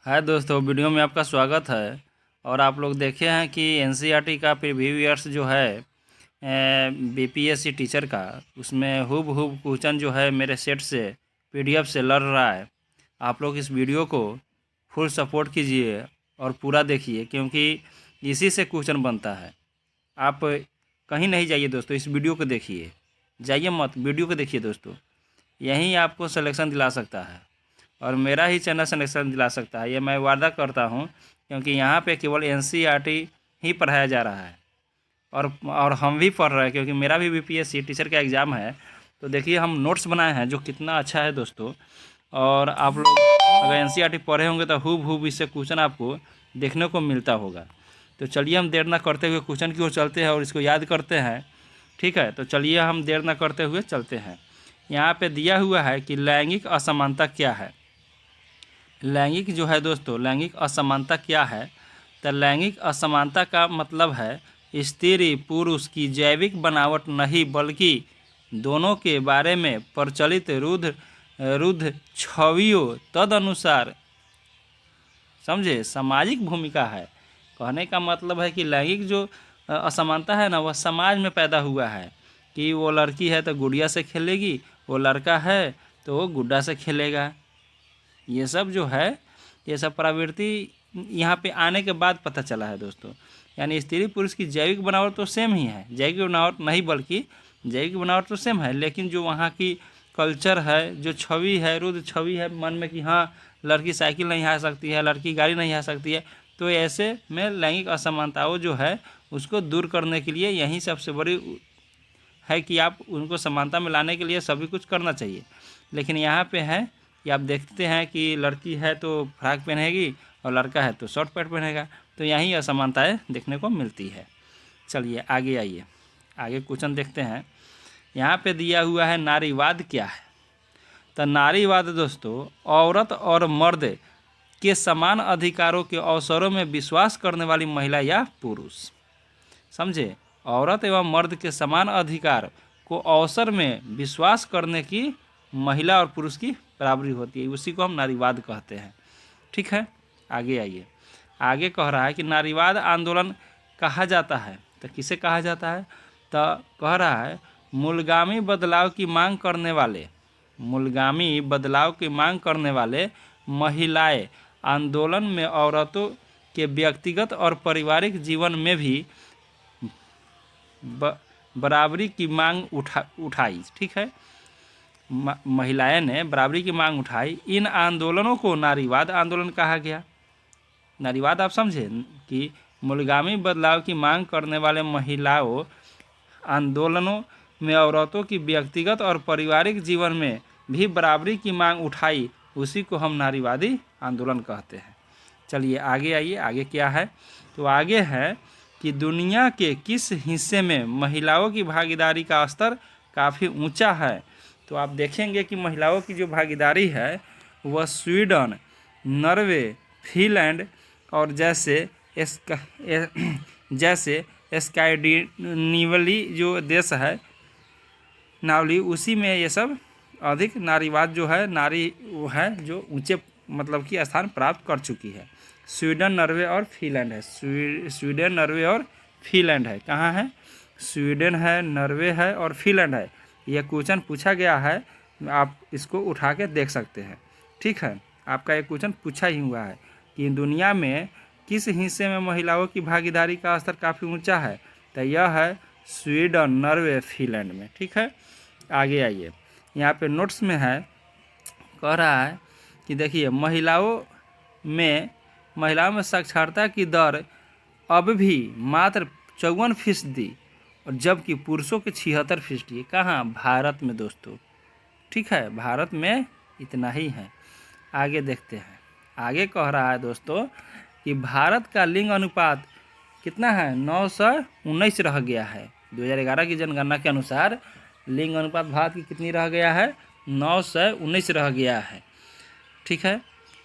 हाय दोस्तों, वीडियो में आपका स्वागत है। और आप लोग देखे हैं कि एनसीईआरटी का प्रीवियस जो है बीपीएससी टीचर का, उसमें हूब क्वेश्चन जो है मेरे सेट से पीडीएफ से लड़ रहा है। आप लोग इस वीडियो को फुल सपोर्ट कीजिए और पूरा देखिए, क्योंकि इसी से क्वेश्चन बनता है। आप कहीं नहीं जाइए दोस्तों, इस वीडियो को देखिए, जाइए मत, वीडियो को देखिए दोस्तों। यही आपको सिलेक्शन दिला सकता है और मेरा ही चैनल सिलेक्शन दिला सकता है, ये मैं वादा करता हूँ, क्योंकि यहाँ पे केवल एनसीईआरटी ही पढ़ाया जा रहा है। और हम भी पढ़ रहे हैं, क्योंकि मेरा भी बीपीएससी टीचर का एग्ज़ाम है। तो देखिए, हम नोट्स बनाए हैं जो कितना अच्छा है दोस्तों। और आप लोग अगर एनसीईआरटी पढ़े होंगे तो हूब इससे क्वेश्चन आपको देखने को मिलता होगा। तो चलिए, हम देर ना करते हुए क्वेश्चन की ओर चलते हैं और इसको याद करते हैं। ठीक है, तो चलिए हम देर ना करते हुए चलते हैं। यहाँ पे दिया हुआ है कि लैंगिक असमानता क्या है। लैंगिक जो है दोस्तों, लैंगिक असमानता क्या है? तो लैंगिक असमानता का मतलब है स्त्री पुरुष की जैविक बनावट नहीं, बल्कि दोनों के बारे में प्रचलित रुद्ध छवियों तदनुसार, समझे, सामाजिक भूमिका है। कहने का मतलब है कि लैंगिक जो असमानता है ना, वह समाज में पैदा हुआ है। कि वो लड़की है तो गुड़िया से खेलेगी, वो लड़का है तो वो गुड्डा से खेलेगा। ये सब जो है, ये सब प्रवृत्ति यहाँ पे आने के बाद पता चला है दोस्तों। यानी स्त्री पुरुष की जैविक बनावट तो सेम ही है, जैविक बनावट नहीं बल्कि जैविक बनावट तो सेम है, लेकिन जो वहाँ की कल्चर है, जो छवि है, रुद्ध छवि है मन में कि हाँ, लड़की साइकिल नहीं आ सकती है, लड़की गाड़ी नहीं आ सकती है। तो ऐसे में लैंगिक असमानताओं जो है उसको दूर करने के लिए यही सबसे बड़ी है कि आप उनको समानता में लाने के लिए सभी कुछ करना चाहिए। लेकिन यहाँ पे है कि आप देखते हैं कि लड़की है तो फ्रॉक पहनेगी और लड़का है तो शॉर्ट पैंट पहनेगा। तो यहीं असमानताएं देखने को मिलती है। चलिए आगे आइए, आगे क्वेश्चन देखते हैं। यहाँ पे दिया हुआ है नारीवाद क्या है। तो नारीवाद दोस्तों, औरत और मर्द के समान अधिकारों के अवसरों में विश्वास करने वाली महिला या पुरुष, समझे, औरत एवं मर्द के समान अधिकार को अवसर में विश्वास करने की महिला और पुरुष की बराबरी होती है, उसी को हम नारीवाद कहते हैं। ठीक है, आगे आइए। आगे कह रहा है कि नारीवाद आंदोलन कहा जाता है। तो किसे कहा जाता है? तो कह रहा है मूलगामी बदलाव की मांग करने वाले, मूलगामी बदलाव की मांग करने वाले महिलाएं आंदोलन में औरतों के व्यक्तिगत और पारिवारिक जीवन में भी बराबरी की मांग उठाई। ठीक है, महिलाएं ने बराबरी की मांग उठाई। इन आंदोलनों को नारीवाद आंदोलन कहा गया। नारीवाद आप समझे कि मूलगामी बदलाव की मांग करने वाले महिलाओं आंदोलनों में औरतों की व्यक्तिगत और पारिवारिक जीवन में भी बराबरी की मांग उठाई, उसी को हम नारीवादी आंदोलन कहते हैं। चलिए आगे आइए, आगे क्या है? तो आगे है कि दुनिया के किस हिस्से में महिलाओं की भागीदारी का स्तर काफ़ी ऊंचा है। तो आप देखेंगे कि महिलाओं की जो भागीदारी है वह स्वीडन, नॉर्वे, फिनलैंड और जैसे स्कैंडिनेवियन जो देश है नावली, उसी में ये सब अधिक नारीवाद जो है, नारी वो है जो ऊंचे मतलब कि स्थान प्राप्त कर चुकी है। स्वीडन, नॉर्वे और फिनलैंड है। स्वीडन, नॉर्वे और फिनलैंड है। कहाँ है? स्वीडन है, नॉर्वे है और फिनलैंड है। यह क्वेश्चन पूछा गया है, आप इसको उठा के देख सकते हैं। ठीक है, आपका एक क्वेश्चन पूछा ही हुआ है कि दुनिया में किस हिस्से में महिलाओं की भागीदारी का स्तर काफ़ी ऊंचा है। तो यह है स्वीडन, नॉर्वे, फिनलैंड में। ठीक है, आगे आइए। यहाँ पे नोट्स में है, कह रहा है कि देखिए महिलाओं में साक्षरता की दर अब भी मात्र 54%, और जबकि पुरुषों के 76%। कहाँ? भारत में दोस्तों। ठीक है, भारत में इतना ही है। आगे देखते हैं। आगे कह रहा है दोस्तों कि भारत का लिंग अनुपात कितना है? 919 रह गया है। 2011 की जनगणना के अनुसार लिंग अनुपात भारत की कितनी रह गया है? 919 रह गया है। ठीक है,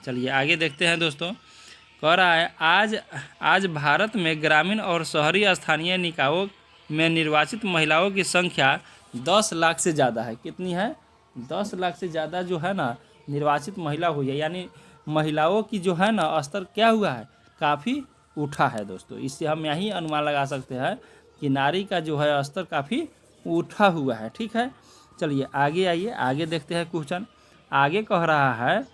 चलिए आगे देखते हैं दोस्तों। कह रहा है आज भारत में ग्रामीण और शहरी स्थानीय निकायों में निर्वाचित महिलाओं की संख्या 10 लाख से ज़्यादा है। कितनी है? 10 लाख से ज़्यादा जो है ना निर्वाचित महिला हुई है। यानी महिलाओं की जो है ना स्तर क्या हुआ है, काफ़ी उठा है दोस्तों। इससे हम यही अनुमान लगा सकते हैं कि नारी का जो है स्तर काफ़ी उठा हुआ है। ठीक है, चलिए आगे आइए, आगे देखते हैं क्वेश्चन। आगे कह रहा है,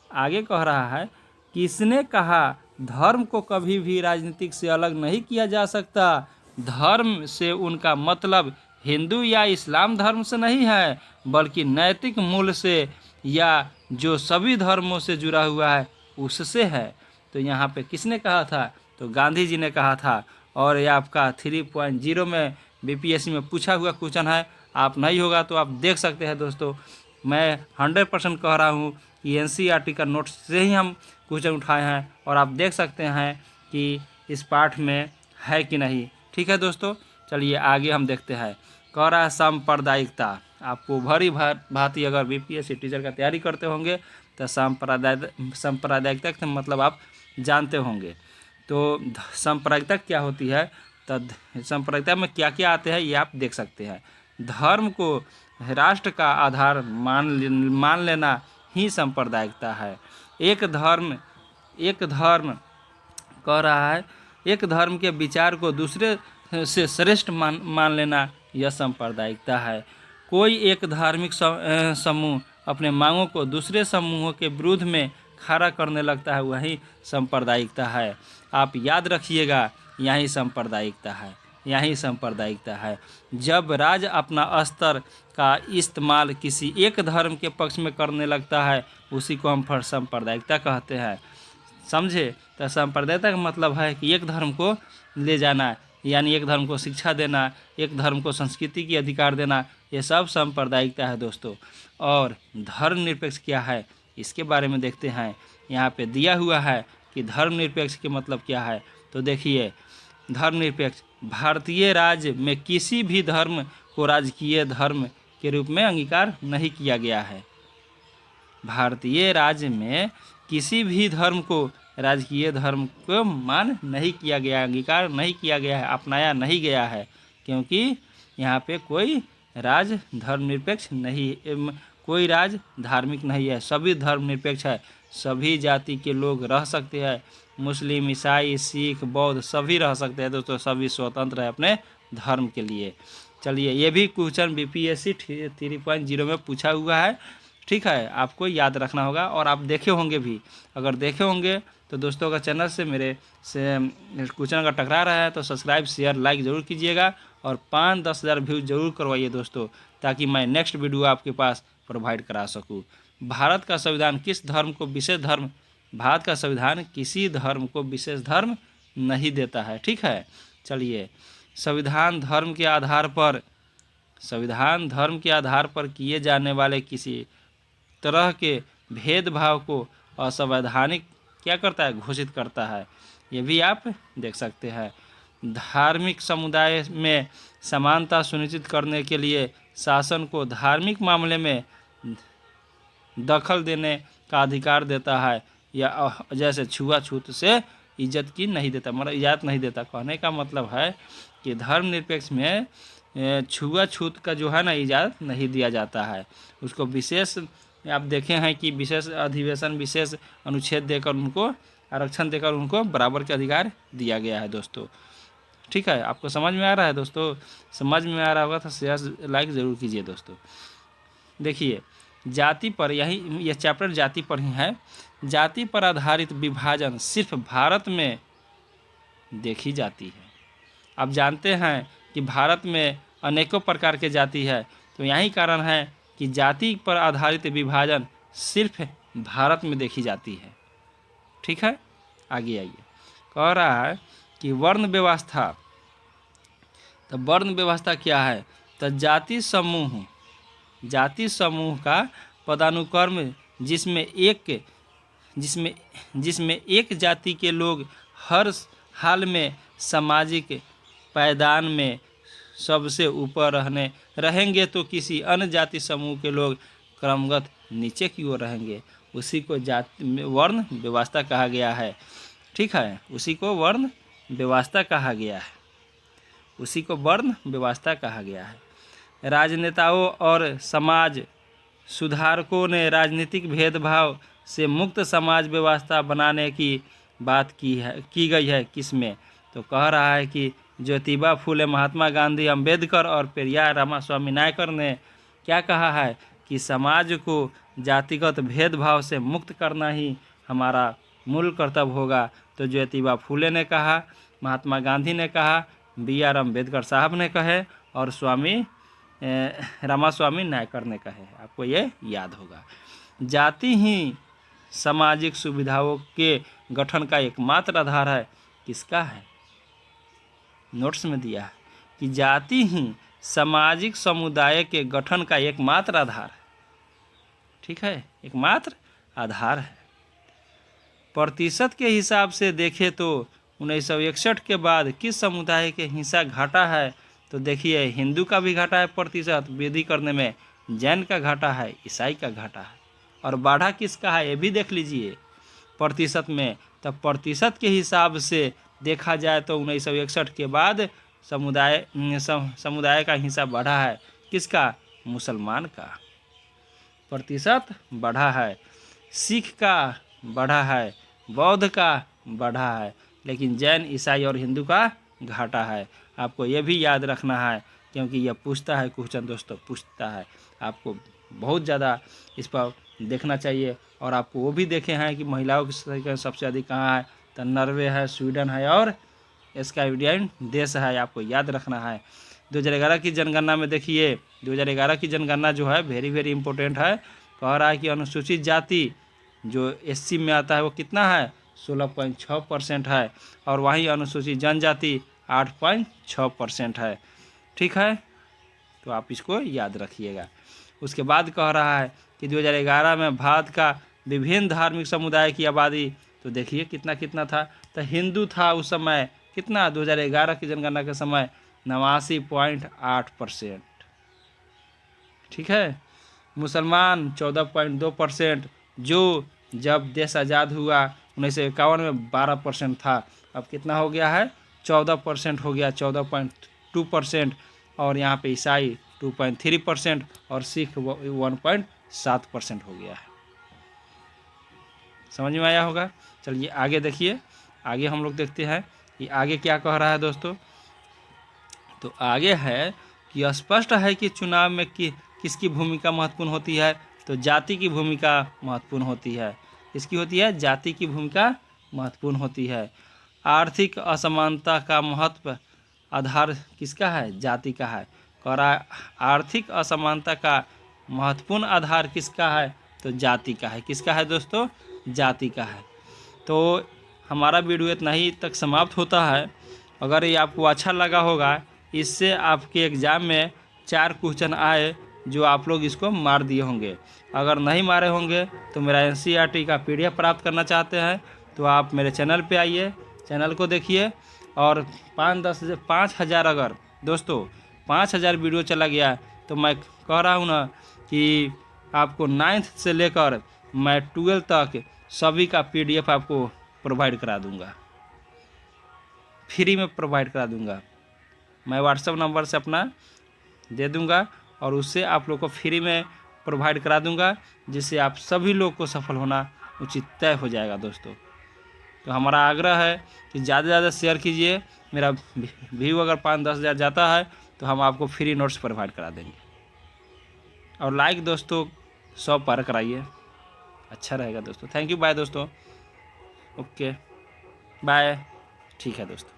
आगे कह रहा है, किसने कहा धर्म को कभी भी राजनीतिक से अलग नहीं किया जा सकता। धर्म से उनका मतलब हिंदू या इस्लाम धर्म से नहीं है, बल्कि नैतिक मूल्य से या जो सभी धर्मों से जुड़ा हुआ है उससे है। तो यहाँ पे किसने कहा था, तो गांधी जी ने कहा था। और ये आपका 3.0 में बीपीएससी में पूछा हुआ क्वेश्चन है। आप नहीं होगा तो आप देख सकते हैं दोस्तों। मैं 100% कह रहा हूँ कि एनसीईआरटी का नोट से ही हम क्वेश्चन उठाए हैं, और आप देख सकते हैं कि इस पाठ में है कि नहीं। ठीक है दोस्तों, चलिए आगे हम देखते हैं। कह रहा है सांप्रदायिकता। आपको भरी भांति अगर बीपीएससी टीचर का तैयारी करते होंगे तो सांप्रदायिकता का मतलब आप जानते होंगे। तो सांप्रदायिकता क्या होती है, तो सांप्रदायिकता में क्या क्या आते हैं ये आप देख सकते हैं। धर्म को राष्ट्र का आधार मान लेना ही सांप्रदायिकता है। एक धर्म कह रहा है, एक धर्म के विचार को दूसरे से श्रेष्ठ मान लेना यह सांप्रदायिकता है। कोई एक धार्मिक समूह अपने मांगों को दूसरे समूहों के विरुद्ध में खड़ा करने लगता है, वही सांप्रदायिकता है। आप याद रखिएगा, यही सांप्रदायिकता है, यही सांप्रदायिकता है। जब राज्य अपना स्तर का इस्तेमाल किसी एक धर्म के पक्ष में करने लगता है, उसी को हम सांप्रदायिकता कहते हैं। समझे, तो सांप्रदायिकता का मतलब है कि एक धर्म को ले जाना, यानी एक धर्म को शिक्षा देना, एक धर्म को संस्कृति की अधिकार देना, ये सब सांप्रदायिकता है दोस्तों। और धर्मनिरपेक्ष क्या है इसके बारे में देखते हैं। यहाँ पे दिया हुआ है कि धर्मनिरपेक्ष के मतलब क्या है। तो देखिए, धर्मनिरपेक्ष भारतीय राज्य में किसी भी धर्म को राजकीय धर्म के रूप में अंगीकार नहीं किया गया है। भारतीय राज्य में किसी भी धर्म को राजकीय धर्म को मान नहीं किया गया, अंगीकार नहीं किया गया है, अपनाया नहीं गया है, क्योंकि यहाँ पे कोई राज धर्मनिरपेक्ष नहीं, कोई राज धार्मिक नहीं है। सभी धर्मनिरपेक्ष है, सभी जाति के लोग रह सकते हैं। मुस्लिम, ईसाई, सिख, बौद्ध सभी रह सकते हैं दोस्तों, सभी स्वतंत्र है अपने धर्म के लिए। चलिए, ये भी क्वेश्चन बीपीएससी 3.0 में पूछा हुआ है। ठीक है, आपको याद रखना होगा, और आप देखे होंगे भी। अगर देखे होंगे तो दोस्तों का चैनल से मेरे से क्वेश्चन अगर टकरा रहा है तो सब्सक्राइब, शेयर, लाइक ज़रूर कीजिएगा, और 5-10 हज़ार व्यूज़ ज़रूर करवाइए दोस्तों, ताकि मैं नेक्स्ट वीडियो आपके पास प्रोवाइड करा सकूँ। भारत का संविधान किस धर्म को विशेष धर्म, भारत का संविधान किसी धर्म को विशेष धर्म नहीं देता है। ठीक है, चलिए, संविधान धर्म के आधार पर किए जाने वाले किसी तरह के भेदभाव को असंवैधानिक क्या करता है, घोषित करता है। ये भी आप देख सकते हैं। धार्मिक समुदाय में समानता सुनिश्चित करने के लिए शासन को धार्मिक मामले में दखल देने का अधिकार देता है, या जैसे छुआछूत से इज्जत की नहीं देता, मतलब इजाज़त नहीं देता। कहने का मतलब है कि धर्मनिरपेक्ष में छुआछूत का जो है ना इजाज़त नहीं दिया जाता है। उसको विशेष आप देखे हैं कि विशेष अधिवेशन, विशेष अनुच्छेद देकर उनको आरक्षण देकर उनको बराबर के अधिकार दिया गया है दोस्तों। ठीक है, आपको समझ में आ रहा है दोस्तों? समझ में आ रहा होगा तो शेयर, लाइक ज़रूर कीजिए दोस्तों। देखिए, जाति पर, यह चैप्टर जाति पर ही है। जाति पर आधारित विभाजन सिर्फ भारत में देखी जाती है। आप जानते हैं कि भारत में अनेकों प्रकार के जाति है, तो यही कारण है कि जाति पर आधारित विभाजन सिर्फ भारत में देखी जाती है। ठीक है, आगे आइए। कह रहा है कि वर्ण व्यवस्था, तो वर्ण व्यवस्था क्या है, तो जाति समूह का पदानुक्रम जिसमें एक जाति के लोग हर हाल में सामाजिक पायदान में सबसे ऊपर रहेंगे, तो किसी अन्य जाति समूह के लोग क्रमगत नीचे की ओर रहेंगे। उसी को वर्ण व्यवस्था कहा गया है। ठीक है, उसी को वर्ण व्यवस्था कहा गया है, उसी को वर्ण व्यवस्था कहा गया है। राजनेताओं और समाज सुधारकों ने राजनीतिक भेदभाव से मुक्त समाज व्यवस्था बनाने की बात की गई है किसमें? तो कह रहा है कि ज्योतिबा फूले, महात्मा गांधी, अंबेडकर और पेरियार रामास्वामी नायकर ने क्या कहा है कि समाज को जातिगत भेदभाव से मुक्त करना ही हमारा मूल कर्तव्य होगा। तो ज्योतिबा फूले ने कहा, महात्मा गांधी ने कहा, BR अम्बेडकर साहब ने कहे और रामास्वामी नायकर ने कहे। आपको ये याद होगा। जाति ही सामाजिक सुविधाओं के गठन का एकमात्र आधार है। किसका है? नोट्स में दिया है कि जाति ही सामाजिक समुदाय के गठन का एकमात्र आधार है। ठीक है, एकमात्र आधार है। प्रतिशत के हिसाब से देखें तो 1961 के बाद किस समुदाय के हिस्सा घटा है? तो देखिए, हिंदू का भी घटा है प्रतिशत वृद्धि करने में, जैन का घटा है, ईसाई का घटा है, और बढ़ा किसका है ये भी देख लीजिए प्रतिशत में। तब प्रतिशत के हिसाब से देखा जाए तो 1961 के बाद समुदाय का हिस्सा बढ़ा है। किसका? मुसलमान का प्रतिशत बढ़ा है, सिख का बढ़ा है, बौद्ध का बढ़ा है, लेकिन जैन, ईसाई और हिंदू का घाटा है। आपको ये भी याद रखना है क्योंकि यह पूछता है क्वेश्चन दोस्तों, पूछता है। आपको बहुत ज़्यादा इस पर देखना चाहिए। और आपको वो भी देखे हैं कि महिलाओं की संख्या सबसे अधिक कहाँ है? तो नॉर्वे है, स्वीडन है और स्कैंडिनेवियन देश है। आपको याद रखना है। 2011 की जनगणना में देखिए, 2011 की जनगणना जो है वेरी वेरी इंपॉर्टेंट है। कह रहा है कि अनुसूचित जाति जो SC में आता है वो कितना है? 16.6% है, और वहीं अनुसूचित जनजाति 8.6% है। ठीक है, तो आप इसको याद रखिएगा। उसके बाद कह रहा है कि 2011 में भारत का विभिन्न धार्मिक समुदाय की आबादी, तो देखिए कितना कितना था। तो हिंदू था उस समय कितना? 2011 की जनगणना के समय 89.8%। ठीक है, मुसलमान 14.2%, जो जब देश आज़ाद हुआ 1951 में 12% था, अब कितना हो गया है? 14% हो गया, 14.2%। और यहाँ पे ईसाई 2.3% और सिख 1.7% हो गया है। समझ में आया होगा। चलिए आगे देखिए, आगे हम लोग देखते हैं कि आगे क्या कह रहा है दोस्तों। तो आगे है कि स्पष्ट है कि चुनाव में किसकी भूमिका महत्वपूर्ण होती है? तो जाति की भूमिका महत्वपूर्ण होती है। किसकी होती है? जाति की भूमिका महत्वपूर्ण होती है। आर्थिक असमानता का महत्व आधार किसका है? जाति का है। कह रहा है आर्थिक असमानता का महत्वपूर्ण आधार किसका है? तो जाति का है। किसका है दोस्तों? जाति का है। तो हमारा वीडियो इतना ही तक समाप्त होता है। अगर ये आपको अच्छा लगा होगा, इससे आपके एग्ज़ाम में 4 क्वेश्चन आए जो आप लोग इसको मार दिए होंगे। अगर नहीं मारे होंगे तो मेरा NCERT का PDF प्राप्त करना चाहते हैं तो आप मेरे चैनल पे आइए, चैनल को देखिए। और 5,000 अगर दोस्तों 5,000 वीडियो चला गया तो मैं कह रहा हूँ ना कि आपको 9th से लेकर मैं 12 तक सभी का PDF आपको प्रोवाइड करा दूँगा, फ्री में प्रोवाइड करा दूँगा। मैं WhatsApp नंबर से अपना दे दूँगा और उससे आप लोग को फ्री में प्रोवाइड करा दूँगा, जिससे आप सभी लोग को सफल होना उचित तय हो जाएगा दोस्तों। तो हमारा आग्रह है कि ज़्यादा से ज़्यादा शेयर कीजिए। मेरा व्यू अगर 5-10 हज़ार जाता है तो हम आपको फ्री नोट्स प्रोवाइड करा देंगे। और लाइक दोस्तों 100 पार कराइए, अच्छा रहेगा दोस्तों। थैंक यू, बाय दोस्तों। Okay bye. ठीक है दोस्तों।